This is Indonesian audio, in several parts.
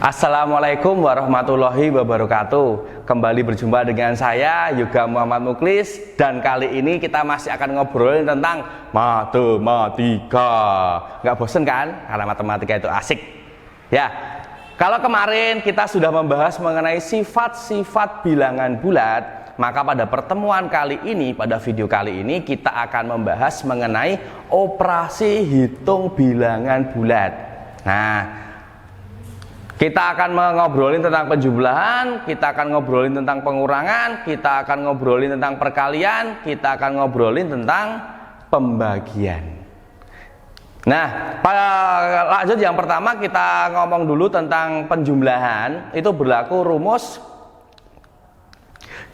Assalamualaikum warahmatullahi wabarakatuh. Kembali berjumpa dengan saya Yoga Muhammad Muklis. Dan kali ini kita masih akan ngobrolin tentang matematika. Nggak bosen kan? Karena matematika itu asik. Ya, kalau kemarin kita sudah membahas mengenai sifat-sifat bilangan bulat, maka pada pertemuan kali ini, pada video kali ini, kita akan membahas mengenai operasi hitung bilangan bulat. Nah, kita akan ngobrolin tentang penjumlahan, kita akan ngobrolin tentang pengurangan, kita akan ngobrolin tentang perkalian, kita akan ngobrolin tentang pembagian. Nah, lanjut yang pertama kita ngomong dulu tentang penjumlahan. Itu berlaku rumus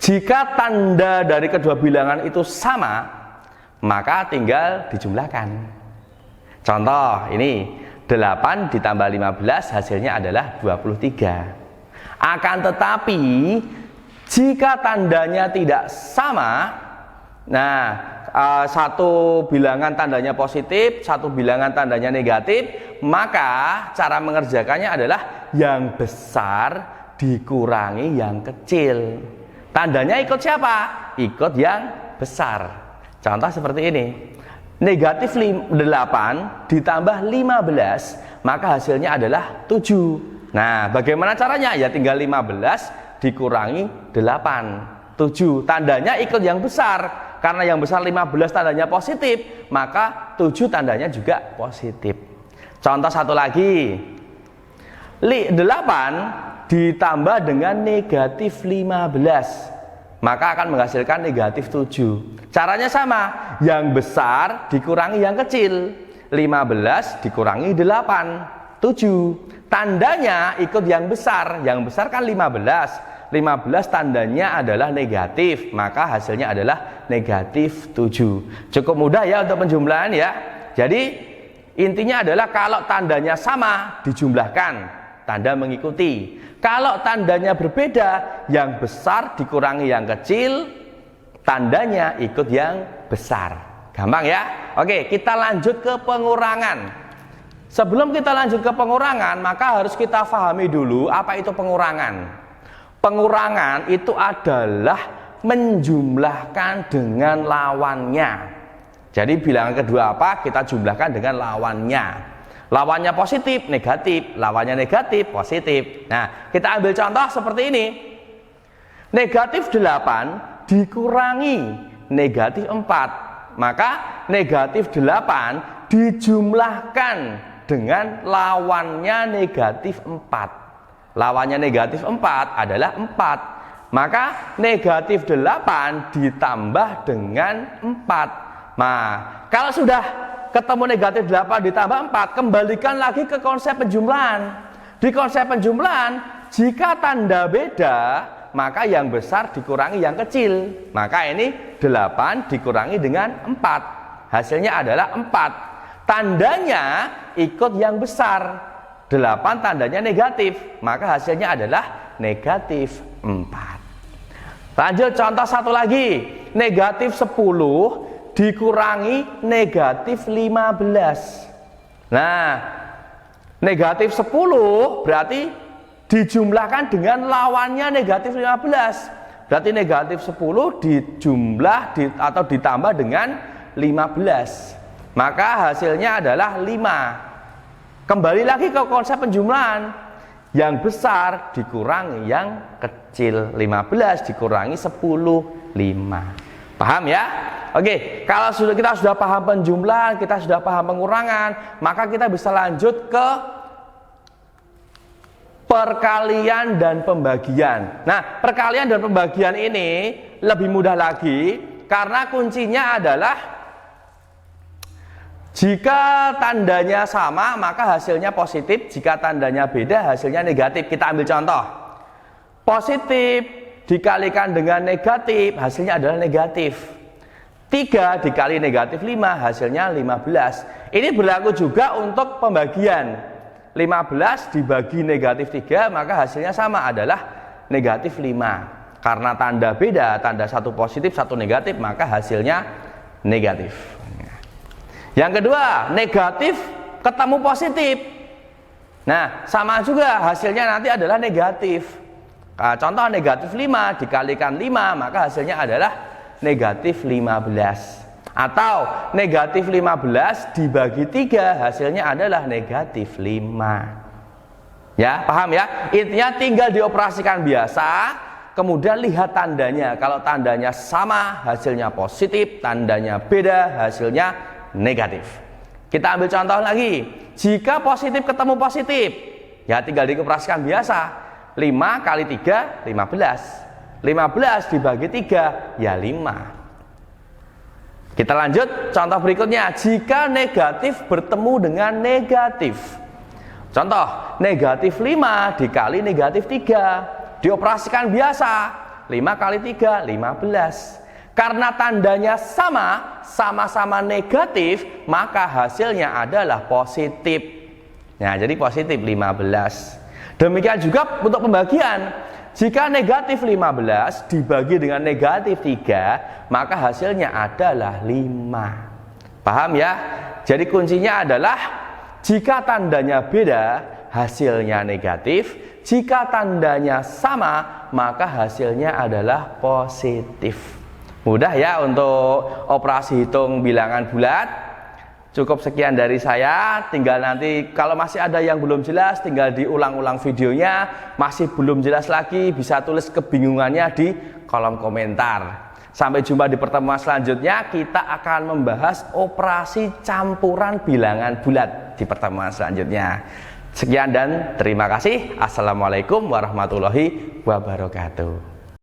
jika tanda dari kedua bilangan itu sama, maka tinggal dijumlahkan. Contoh ini, 8 ditambah 15 hasilnya adalah 23. Akan tetapi jika tandanya tidak sama, nah satu bilangan tandanya positif, satu bilangan tandanya negatif, maka cara mengerjakannya adalah yang besar dikurangi yang kecil. Tandanya ikut siapa? Ikut yang besar. Contoh seperti ini. Negatif 8 ditambah 15, maka hasilnya adalah 7. Nah, bagaimana caranya? Ya tinggal 15 dikurangi 8. 7 tandanya ikut yang besar. Karena yang besar 15 tandanya positif, maka 7 tandanya juga positif. Contoh satu lagi. 8 ditambah dengan negatif 15, maka akan menghasilkan negatif 7. Caranya sama, yang besar dikurangi yang kecil. 15 dikurangi 8, 7. Tandanya ikut yang besar. Yang besar kan 15. 15 tandanya adalah negatif, maka hasilnya adalah negatif 7. Cukup mudah ya untuk penjumlahan ya. Jadi intinya adalah kalau tandanya sama dijumlahkan, tanda mengikuti. Kalau tandanya berbeda, yang besar dikurangi yang kecil, tandanya ikut yang besar. Gampang ya? Oke, kita lanjut ke pengurangan. Sebelum kita lanjut ke pengurangan, maka harus kita pahami dulu apa itu pengurangan. Pengurangan itu adalah menjumlahkan dengan lawannya. Jadi bilangan kedua apa? Kita jumlahkan dengan lawannya. Lawannya positif, negatif. Lawannya negatif, positif. Nah, kita ambil contoh seperti ini. Negatif 8 dikurangi negatif 4. Maka negatif 8 dijumlahkan dengan lawannya negatif 4. Lawannya negatif 4 adalah 4. Maka negatif 8 ditambah dengan 4. Nah, kalau sudah ketemu negatif 8 ditambah 4, kembalikan lagi ke konsep penjumlahan. Di konsep penjumlahan, jika tanda beda, maka yang besar dikurangi yang kecil. Maka ini 8 dikurangi dengan 4. Hasilnya adalah 4. Tandanya ikut yang besar. 8 tandanya negatif, maka hasilnya adalah negatif 4. Lanjut contoh satu lagi. Negatif 10 dikurangi negatif 15. Nah, negatif 10 berarti dijumlahkan dengan lawannya negatif 15. Berarti negatif 10 atau ditambah dengan 15. Maka hasilnya adalah 5. Kembali lagi ke konsep penjumlahan. Yang besar dikurangi yang kecil. 15 dikurangi 10, 5. Paham ya? Oke, kalau kita sudah paham penjumlahan, kita sudah paham pengurangan, maka kita bisa lanjut ke perkalian dan pembagian. Nah, perkalian dan pembagian ini lebih mudah lagi karena kuncinya adalah jika tandanya sama, maka hasilnya positif. Jika tandanya beda, hasilnya negatif. Kita ambil contoh. Positif dikalikan dengan negatif, hasilnya adalah negatif. 3 dikali negatif 5, hasilnya 15. Ini berlaku juga untuk pembagian. 15 dibagi negatif 3, maka hasilnya sama adalah negatif 5. Karena tanda beda, tanda satu positif, satu negatif, maka hasilnya negatif. Yang kedua, negatif ketemu positif. Nah, sama juga hasilnya nanti adalah negatif. Nah, contoh negatif 5 dikalikan 5, maka hasilnya adalah negatif 15. Atau negatif 15 dibagi 3, hasilnya adalah negatif 5. Ya, paham ya? Intinya tinggal dioperasikan biasa, kemudian lihat tandanya. Kalau tandanya sama, hasilnya positif, tandanya beda, hasilnya negatif. Kita ambil contoh lagi. Jika positif ketemu positif, ya tinggal dioperasikan biasa. 5 kali 3, 15. 15 dibagi 3, ya 5. Kita lanjut contoh berikutnya. Jika negatif bertemu dengan negatif, contoh negatif 5 dikali negatif 3, dioperasikan biasa. 5 kali 3, 15. Karena tandanya sama-sama negatif, maka hasilnya adalah positif. Nah, jadi positif 15. Demikian juga untuk pembagian. Jika negatif 15 dibagi dengan negatif 3, maka hasilnya adalah 5. Paham ya? Jadi kuncinya adalah jika tandanya beda, hasilnya negatif. Jika tandanya sama, maka hasilnya adalah positif. Mudah ya untuk operasi hitung bilangan bulat. Cukup sekian dari saya, tinggal nanti kalau masih ada yang belum jelas tinggal diulang-ulang videonya. Masih belum jelas lagi bisa tulis kebingungannya di kolom komentar. Sampai jumpa di pertemuan selanjutnya, kita akan membahas operasi campuran bilangan bulat di pertemuan selanjutnya. Sekian dan terima kasih. Assalamualaikum warahmatullahi wabarakatuh.